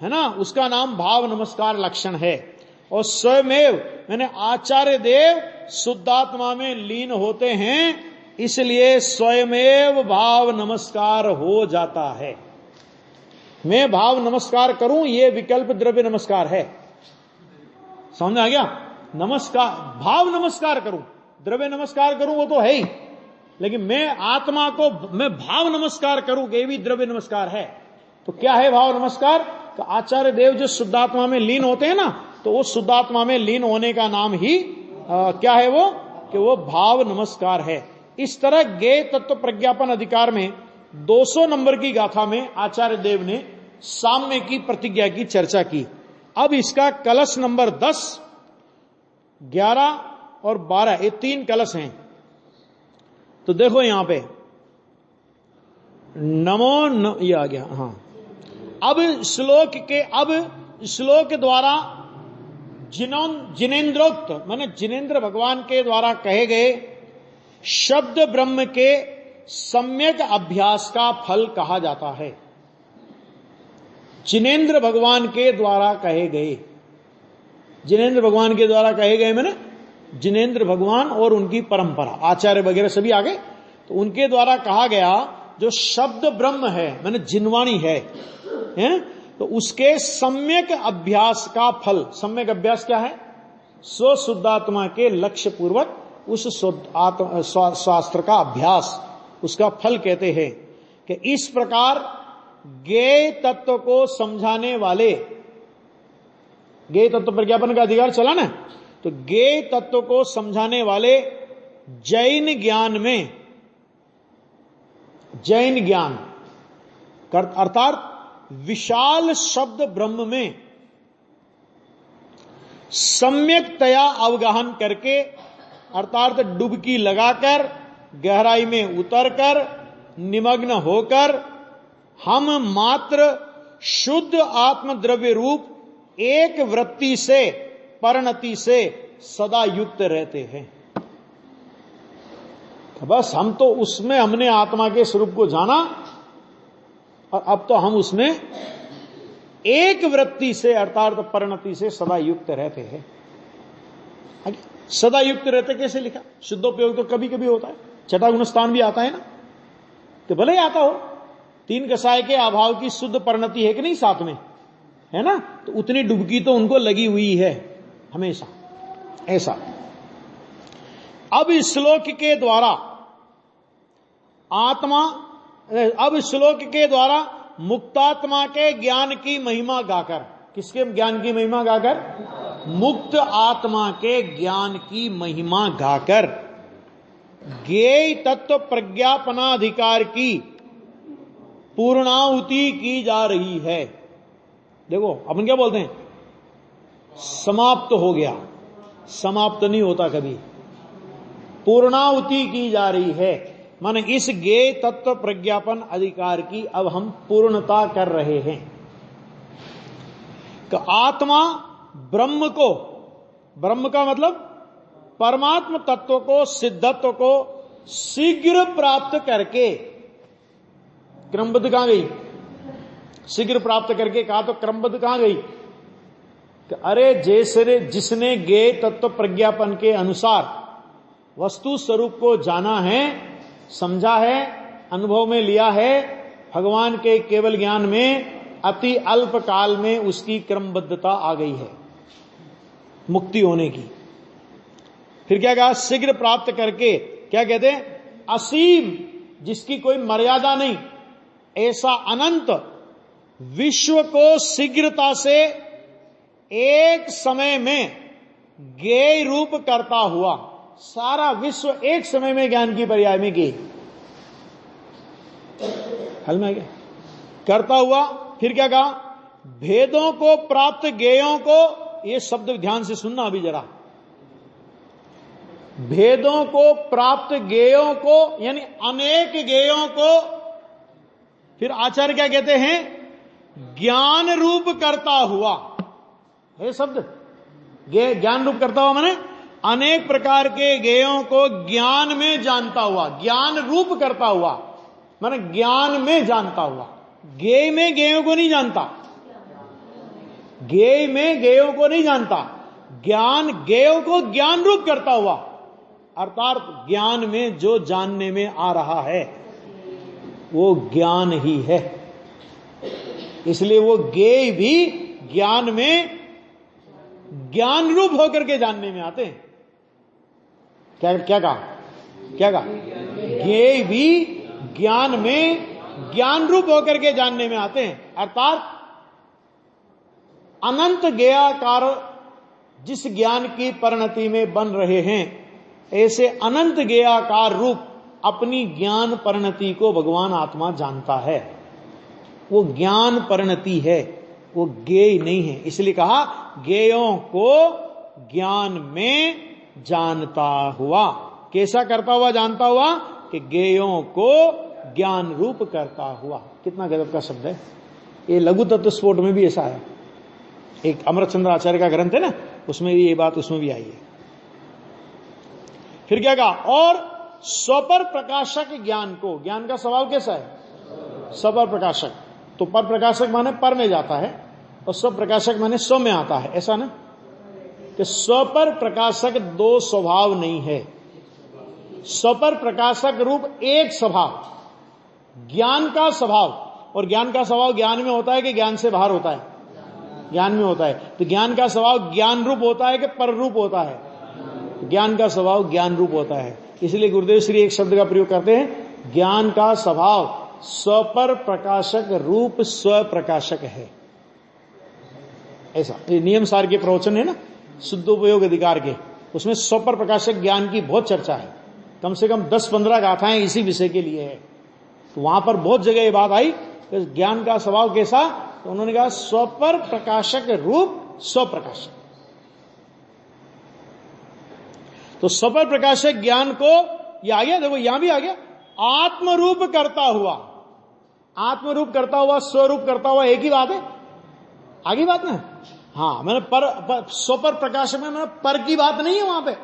है ना, उसका नाम भाव नमस्कार लक्षण है। और स्वयमेव मैंने आचार्य देव शुद्धात्मा में लीन होते हैं, इसलिए स्वयमेव भाव नमस्कार हो जाता है। मैं भाव नमस्कार करूं, ये विकल्प द्रव्य नमस्कार है। समझ आ गया? नमस्कार, भाव नमस्कार करूं, द्रव्य नमस्कार करूं वो तो है ही, लेकिन मैं आत्मा को मैं भाव नमस्कार करूं, ये भी द्रव्य नमस्कार है। तो क्या है भाव नमस्कार? तो आचार्य देव जो शुद्धात्मा में लीन होते हैं ना, तो वो शुद्धात्मा में लीन होने का नाम ही क्या है वो, कि वो भाव नमस्कार है। इस तरह ज्ञेय तत्व प्रज्ञापन अधिकार में 200 नंबर की गाथा में आचार्य देव ने साम्य की प्रतिज्ञा की चर्चा की। अब इसका कलश नंबर 10, 11 और 12, ये 3 कलश हैं। तो देखो यहां पे ये आ गया। हाँ, अब श्लोक द्वारा जिनेन्द्रोक्त माने जिनेन्द्र भगवान के द्वारा कहे गए शब्द ब्रह्म के सम्यक अभ्यास का फल कहा जाता है। जिनेन्द्र भगवान के द्वारा कहे गए, जिनेन्द्र भगवान के द्वारा कहे गए माने जिनेन्द्र भगवान और उनकी परंपरा, आचार्य वगैरह सभी आ गए, तो उनके द्वारा कहा गया जो शब्द ब्रह्म है माने जिनवाणी है, तो उसके सम्यक अभ्यास का फल, सम्यक अभ्यास क्या है? स्व शुद्धात्मा के लक्ष्य पूर्वक उस शास्त्र का अभ्यास, उसका फल कहते हैं कि इस प्रकार ज्ञेय तत्व को समझाने वाले, ज्ञेय तत्व प्रज्ञापन का अधिकार चला ना, तो ज्ञेय तत्व को समझाने वाले जैन ज्ञान में, जैन ज्ञान अर्थात विशाल शब्द ब्रह्म में सम्यकतया अवगाहन करके, अर्थात डुबकी लगाकर, गहराई में उतरकर, निमग्न होकर हम मात्र शुद्ध आत्मद्रव्य रूप एक वृत्ति से, परिणति से सदा युक्त रहते हैं। बस हम तो उसमें हमने आत्मा के स्वरूप को जाना, और अब तो हम उसमें एक वृत्ति से अर्थात परिणति से सदा युक्त रहते हैं। सदा युक्त रहते कैसे लिखा? शुद्धोपयोग तो कभी कभी होता है, छठा गुणस्थान भी आता है ना, तो भले ही आता हो, 3 कसाय के अभाव की शुद्ध परिणति है कि नहीं साथ में, है ना, तो उतनी डुबकी तो उनको लगी हुई है हमेशा, ऐसा। अब इस श्लोक के द्वारा अब श्लोक के द्वारा मुक्तात्मा के ज्ञान की महिमा गाकर, किसके ज्ञान की महिमा गाकर? मुक्त आत्मा के ज्ञान की महिमा गाकर ज्ञेय तत्व प्रज्ञापनाधिकार की पूर्णाहुति की जा रही है। देखो अपन क्या बोलते हैं, समाप्त हो गया, समाप्त नहीं होता कभी, पूर्णाहुति की जा रही है, माने इस ज्ञेय तत्व प्रज्ञापन अधिकार की अब हम पूर्णता कर रहे हैं कि आत्मा ब्रह्म को, ब्रह्म का मतलब परमात्म तत्व को, सिद्धत्व को शीघ्र प्राप्त करके, क्रमबद्ध कहां गई? शीघ्र प्राप्त करके कहा तो क्रमबद्ध कहां गई? कि अरे जैसे जिसने ज्ञेय तत्व प्रज्ञापन के अनुसार वस्तु स्वरूप को जाना है, समझा है, अनुभव में लिया है, भगवान के केवल ज्ञान में अति अल्प काल में उसकी क्रमबद्धता आ गई है मुक्ति होने की। फिर क्या कहा? शीघ्र प्राप्त करके, क्या कहते हैं? असीम, जिसकी कोई मर्यादा नहीं, ऐसा अनंत विश्व को शीघ्रता से एक समय में ज्ञेय रूप करता हुआ, सारा विश्व एक समय में ज्ञान की पर्याय में की हल में गया करता हुआ। फिर क्या कहा? भेदों को प्राप्त ज्ञेयों को, ये शब्द ध्यान से सुनना अभी जरा, भेदों को प्राप्त ज्ञेयों को यानी अनेक ज्ञेयों को, फिर आचार्य क्या कहते हैं? ज्ञान रूप करता हुआ। ये शब्द ज्ञान रूप करता हुआ माने अनेक प्रकार के ज्ञेयों को ज्ञान में जानता हुआ, ज्ञान रूप करता हुआ, माने ज्ञान में जानता हुआ। ज्ञेय में ज्ञेयों को नहीं जानता, ज्ञेय में ज्ञेयों को नहीं जानता, ज्ञान ज्ञेयों को ज्ञान रूप करता हुआ, अर्थात ज्ञान में जो जानने में आ रहा है वो ज्ञान ही है। इसलिए वो ज्ञेय भी ज्ञान में ज्ञान रूप होकर के जानने में आते हैं। क्या कहा? ज्ञेय भी ज्ञान में ज्ञान रूप होकर के जानने में आते हैं, अर्थात अनंत ज्ञेयाकार जिस ज्ञान की परिणति में बन रहे हैं, ऐसे अनंत ज्ञेयाकार रूप अपनी ज्ञान परिणति को भगवान आत्मा जानता है। वो ज्ञान परिणति है, वो ज्ञेय नहीं है। इसलिए कहा ज्ञेयों को ज्ञान में जानता हुआ। कैसा करता हुआ? जानता हुआ कि ज्ञेयों को ज्ञान रूप करता हुआ। कितना गजब का शब्द है ये। लघु तत्व स्फोट में भी ऐसा है, एक अमरचंद्र आचार्य का ग्रंथ है ना, उसमें ये बात उसमें भी आई है। फिर क्या कहा? और स्वपर प्रकाशक ज्ञान को, ज्ञान का स्वभाव कैसा है? स्वपर प्रकाशक। तो पर प्रकाशक माने पर में जाता है और स्व प्रकाशक माने स्व में आता है, ऐसा ना? कि स्वपर प्रकाशक दो स्वभाव नहीं है, स्वपर प्रकाशक रूप एक स्वभाव, ज्ञान का स्वभाव। और ज्ञान का स्वभाव ज्ञान में होता है कि ज्ञान से बाहर होता है? ज्ञान में होता है। तो ज्ञान का स्वभाव ज्ञान रूप होता है कि पर रूप होता है? ज्ञान का स्वभाव ज्ञान रूप होता है। इसलिए गुरुदेव श्री एक शब्द का प्रयोग करते हैं, ज्ञान का स्वभाव स्वपर प्रकाशक रूप स्व प्रकाशक है। ऐसा ये नियम सार के प्रवचन है ना, शुद्धोपयोग अधिकार के, उसमें स्वपर प्रकाशक ज्ञान की बहुत चर्चा है। कम से कम 10-15 गाथाएं इसी विषय के लिए है। तो वहां पर बहुत जगह ये बात आई कि ज्ञान का स्वभाव कैसा, तो उन्होंने कहा स्वपर प्रकाशक रूप स्व प्रकाशक। तो स्वपर प्रकाशक ज्ञान को ये आ गया, देखो यहां भी आ गया, आत्मरूप करता हुआ। आत्मरूप करता हुआ, स्वरूप करता हुआ, एक ही बात है, आगे बात ना। हाँ, मैंने पर स्वपर प्रकाशक में मैंने पर की बात नहीं है वहां पे,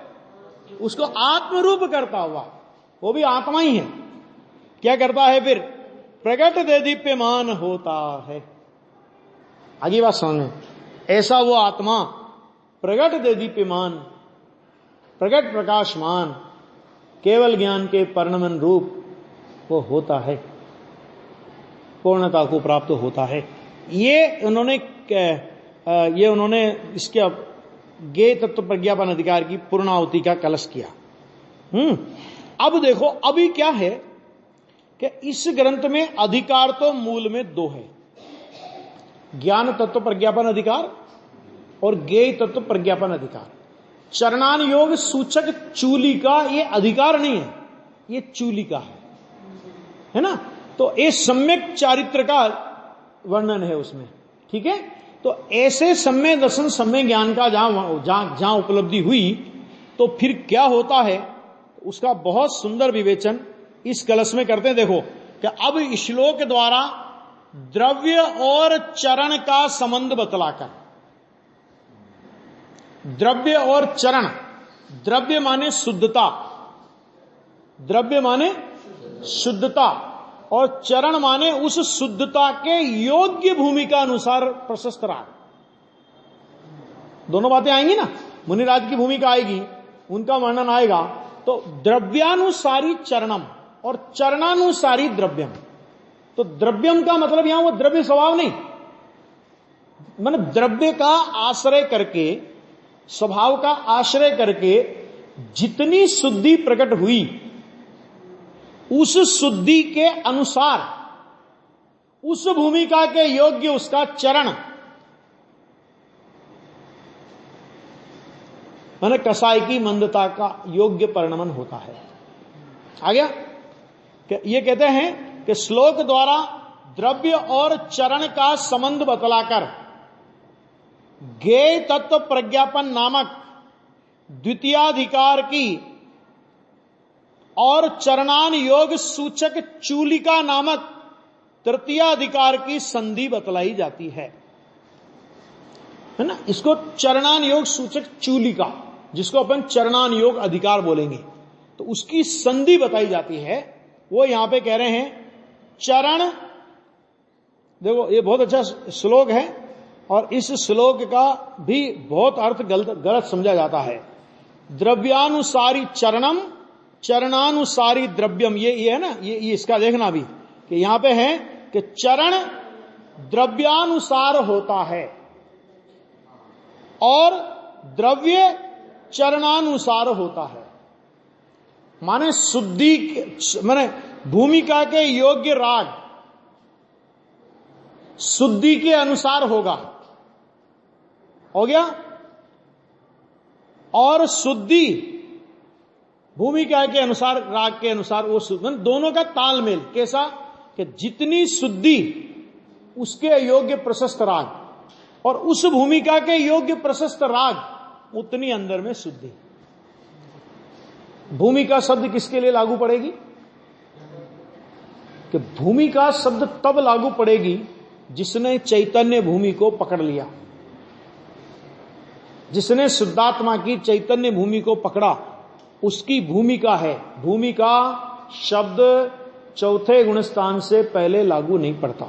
उसको आत्मरूप करता हुआ, वो भी आत्मा ही है। क्या करता है फिर? प्रगट दे दीप्यमान होता है। आगे बात समझ, ऐसा वो आत्मा प्रगट दे दीप्यमान, प्रगट प्रकाशमान, केवल ज्ञान के परिणमन रूप वो होता है, पूर्णता को प्राप्त होता है। ये उन्होंने इसके ज्ञेय तत्व प्रज्ञापन अधिकार की पूर्णाहुति का कलश किया। अब देखो अभी क्या है कि इस ग्रंथ में अधिकार तो मूल में दो है, ज्ञान तत्व प्रज्ञापन अधिकार और ज्ञेय तत्व प्रज्ञापन अधिकार। चरणान योग सूचक चूली का ये अधिकार नहीं है, ये चूली का है ना। तो ये सम्यक चारित्र का वर्णन है उसमें, ठीक है। तो ऐसे सम्य दर्शन सम्य ज्ञान का जहां उपलब्धि हुई, तो फिर क्या होता है उसका बहुत सुंदर विवेचन इस कलश में करते हैं। देखो कि अब श्लोक द्वारा द्रव्य और चरण का संबंध बतलाकर, द्रव्य और चरण, द्रव्य माने शुद्धता, द्रव्य माने शुद्धता, और चरण माने उस शुद्धता के योग्य भूमिका अनुसार प्रशस्त राग। दोनों बातें आएंगी ना, मुनिराज की भूमिका आएगी, उनका वर्णन आएगा। तो द्रव्यानुसारी चरणम और चरणानुसारी द्रव्यम। तो द्रव्यम का मतलब यहां वो द्रव्य स्वभाव नहीं, मतलब द्रव्य का आश्रय करके, स्वभाव का आश्रय करके जितनी शुद्धि प्रकट हुई, उस शुद्धि के अनुसार उस भूमिका के योग्य उसका चरण, माने कसाई की मंदता का योग्य परिणमन होता है। आ गया? ये कहते हैं कि श्लोक द्वारा द्रव्य और चरण का संबंध बतलाकर ज्ञेय तत्व प्रज्ञापन नामक द्वितीयाधिकार की और चरणान योग सूचक चूलिका नामक तृतीयाधिकार की संधि बतलाई जाती है ना। इसको चरणान योग सूचक चूलिका, जिसको अपन चरणान योग अधिकार बोलेंगे, तो उसकी संधि बताई जाती है। वो यहां पे कह रहे हैं चरण, देखो ये बहुत अच्छा श्लोक है और इस श्लोक का भी बहुत अर्थ गलत समझा जाता है। द्रव्यानुसारी चरणम, चरणानुसारी द्रव्यम, ये है ना, ये इसका देखना भी कि यहां पे है कि चरण द्रव्यानुसार होता है और द्रव्य चरणानुसार होता है। माने शुद्धि, माने भूमिका के योग्य राग शुद्धि के अनुसार होगा, हो गया, और शुद्धि भूमिका के अनुसार, राग के अनुसार, वो शुद्ध, दोनों का तालमेल कैसा कि जितनी शुद्धि उसके योग्य प्रशस्त राग और उस भूमिका के योग्य प्रशस्त राग उतनी अंदर में शुद्धि। भूमिका शब्द किसके लिए लागू पड़ेगी कि भूमिका शब्द तब लागू पड़ेगी जिसने चैतन्य भूमि को पकड़ लिया, जिसने शुद्धात्मा की चैतन्य भूमि को पकड़ा, उसकी भूमिका है। भूमिका शब्द चौथे गुणस्थान से पहले लागू नहीं पड़ता,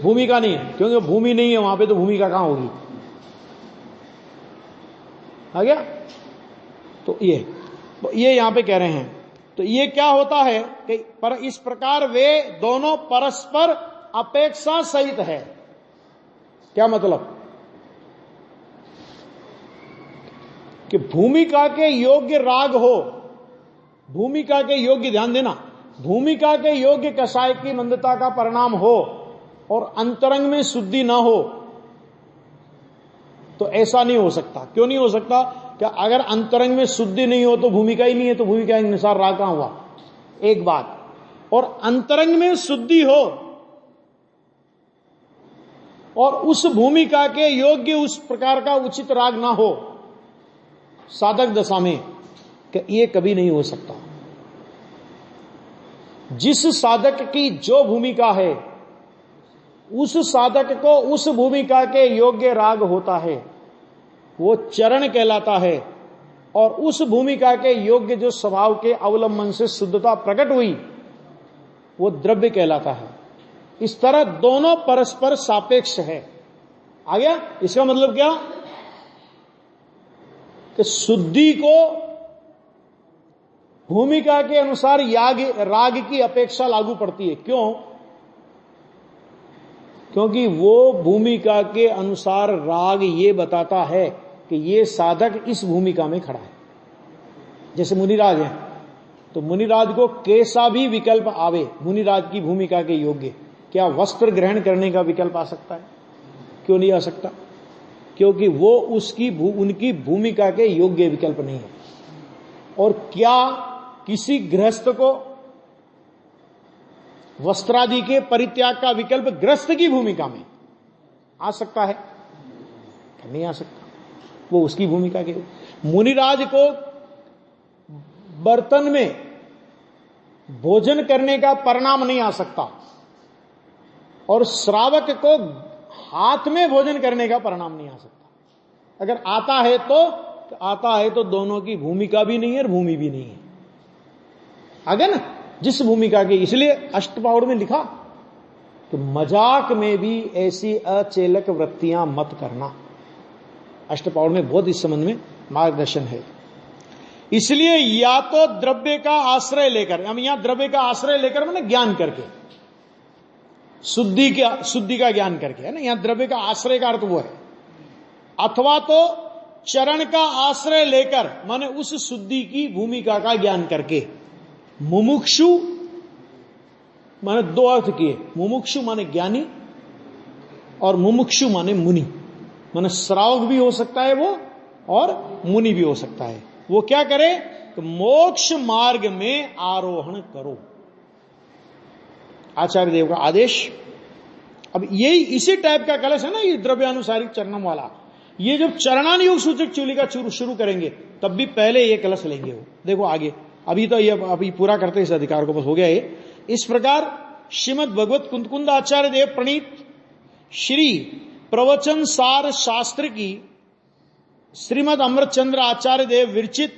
भूमिका नहीं है, क्योंकि भूमि नहीं है वहां पे, तो भूमिका कहां होगी, आ गया। तो ये यहां पे कह रहे हैं, तो ये क्या होता है कि पर इस प्रकार वे दोनों परस्पर अपेक्षा सहित है। क्या मतलब कि भूमिका के योग्य राग हो, भूमिका के योग्य, ध्यान देना, भूमिका के योग्य कषाय की मंदता का परिणाम हो और अंतरंग में शुद्धि ना हो, तो ऐसा नहीं हो सकता। क्यों नहीं हो सकता? क्या अगर अंतरंग में शुद्धि नहीं हो तो भूमिका ही नहीं है, तो भूमिका के अनुसार राग कहां हुआ, एक बात। और अंतरंग में शुद्धि हो और उस भूमिका के योग्य उस प्रकार का उचित राग ना हो साधक दशा में, कि ये कभी नहीं हो सकता। जिस साधक की जो भूमिका है, उस साधक को उस भूमिका के योग्य राग होता है, वो चरण कहलाता है, और उस भूमिका के योग्य जो स्वभाव के अवलंबन से शुद्धता प्रकट हुई, वो द्रव्य कहलाता है। इस तरह दोनों परस्पर सापेक्ष है। आ गया? इसका मतलब क्या कि शुद्धि को भूमिका के अनुसार राग की अपेक्षा लागू पड़ती है। क्यों? क्योंकि वो भूमिका के अनुसार राग ये बताता है कि ये साधक इस भूमिका में खड़ा है। जैसे मुनिराज है, तो मुनिराज को कैसा भी विकल्प आवे मुनिराज की भूमिका के योग्य, क्या वस्त्र ग्रहण करने का विकल्प आ सकता है? क्यों नहीं आ सकता? क्योंकि वो उनकी भूमिका के योग्य विकल्प नहीं है। और क्या किसी गृहस्थ को वस्त्रादि के परित्याग का विकल्प गृहस्थ की भूमिका में आ सकता है? नहीं आ सकता। वो उसकी भूमिका के। मुनिराज को बर्तन में भोजन करने का परिणाम नहीं आ सकता, और श्रावक को हाथ में भोजन करने का परिणाम नहीं आ सकता। अगर आता है तो दोनों की भूमिका भी नहीं है और भूमि भी नहीं है। आगे ना, जिस भूमिका की, इसलिए अष्टपाउड़ में लिखा कि मजाक में भी ऐसी अचेलक वृत्तियां मत करना। अष्टपाउड़ में बहुत इस संबंध में मार्गदर्शन है। इसलिए या तो द्रव्य का आश्रय लेकर, हम यहां द्रव्य का आश्रय लेकर मैंने ज्ञान करके, शुद्धि का ज्ञान करके, है ना, यहां द्रव्य का आश्रय का अर्थ वो है। अथवा तो चरण का आश्रय लेकर, माने उस शुद्धि की भूमिका का ज्ञान करके। मुमुक्षु माने दो अर्थ किए, मुमुक्षु माने ज्ञानी और मुमुक्षु माने मुनि, माने श्रावक भी हो सकता है वो और मुनि भी हो सकता है। वो क्या करे तो मोक्ष मार्ग में आरोहण करो, आचार्य देव का आदेश। अब यही इसी टाइप का कलश है ना, ये द्रव्यानुसारिक चरणम वाला। ये जब चरणान योग सूचक चूलिका शुरू करेंगे तब भी पहले ये कलश लेंगे वो। देखो आगे, अभी तो ये अभी पूरा करते इस अधिकार को, बस हो गया ये। इस प्रकार श्रीमद भगवत कुंद आचार्य देव प्रणीत श्री प्रवचन सार शास्त्र की श्रीमद अमृतचंद्र आचार्य देव विरचित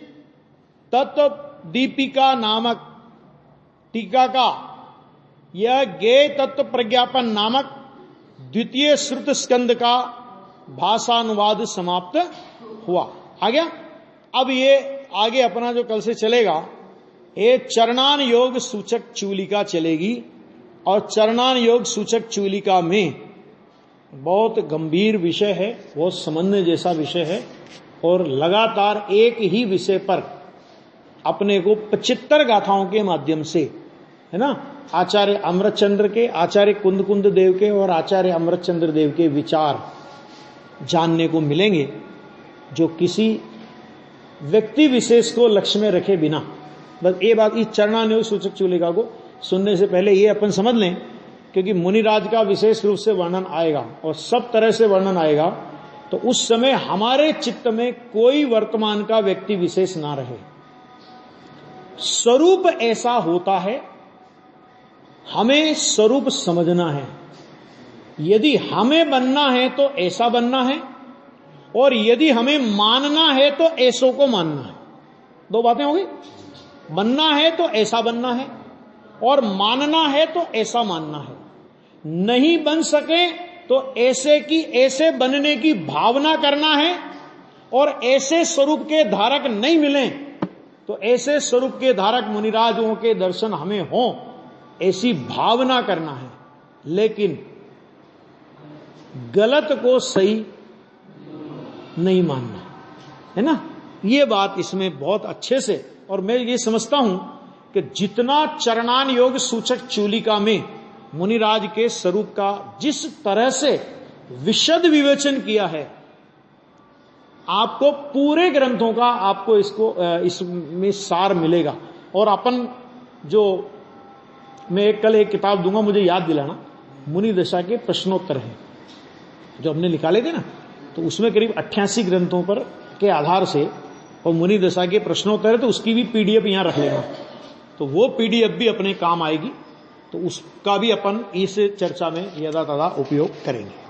तत्व दीपिका नामक टीका का यह गेय तत्व प्रज्ञापन नामक द्वितीय श्रुत स्कंद का भाषानुवाद समाप्त हुआ। आ गया। अब ये आगे अपना जो कल से चलेगा, ये चरणान योग सूचक चूलिका चलेगी, और चरणान योग सूचक चूलिका में बहुत गंभीर विषय है, बहुत समझने जैसा विषय है, और लगातार एक ही विषय पर अपने को 75 गाथाओं के माध्यम से, है ना, आचार्य अमृतचंद्र के, आचार्य कुंद देव के और आचार्य अमृतचंद्र देव के विचार जानने को मिलेंगे, जो किसी व्यक्ति विशेष को लक्ष्य में रखे बिना। बस ये बात, इस चरणानुयोग सूचक चूलिका को सुनने से पहले ये अपन समझ लें, क्योंकि मुनिराज का विशेष रूप से वर्णन आएगा और सब तरह से वर्णन आएगा, तो उस समय हमारे चित्त में कोई वर्तमान का व्यक्ति विशेष ना रहे। स्वरूप ऐसा होता है, हमें स्वरूप समझना है। यदि हमें बनना है तो ऐसा बनना है, और यदि हमें मानना है तो ऐसों को मानना है। दो बातें हो गई। बनना है तो ऐसा बनना है, और मानना है तो ऐसा मानना है। नहीं बन सके तो ऐसे की ऐसे बनने की भावना करना है, और ऐसे स्वरूप के धारक नहीं मिले तो ऐसे स्वरूप के धारक मुनिराजों के दर्शन हमें हों, ऐसी भावना करना है। लेकिन गलत को सही नहीं मानना है ना। ये बात इसमें बहुत अच्छे से, और मैं ये समझता हूं कि जितना चरणान योग सूचक चूलिका में मुनिराज के स्वरूप का जिस तरह से विशद विवेचन किया है, आपको पूरे ग्रंथों का आपको इसमें सार मिलेगा। और अपन जो, मैं कल एक किताब दूंगा, मुझे याद दिलाना, मुनि दशा के प्रश्नोत्तर हैं जो हमने निकाले थे ना, तो उसमें करीब 88 ग्रंथों पर के आधार से और मुनि दशा के प्रश्नोत्तर है, तो उसकी भी पीडीएफ यहां रख लेना। तो वो पीडीएफ भी अपने काम आएगी, तो उसका भी अपन इस चर्चा में यदा तदा उपयोग करेंगे।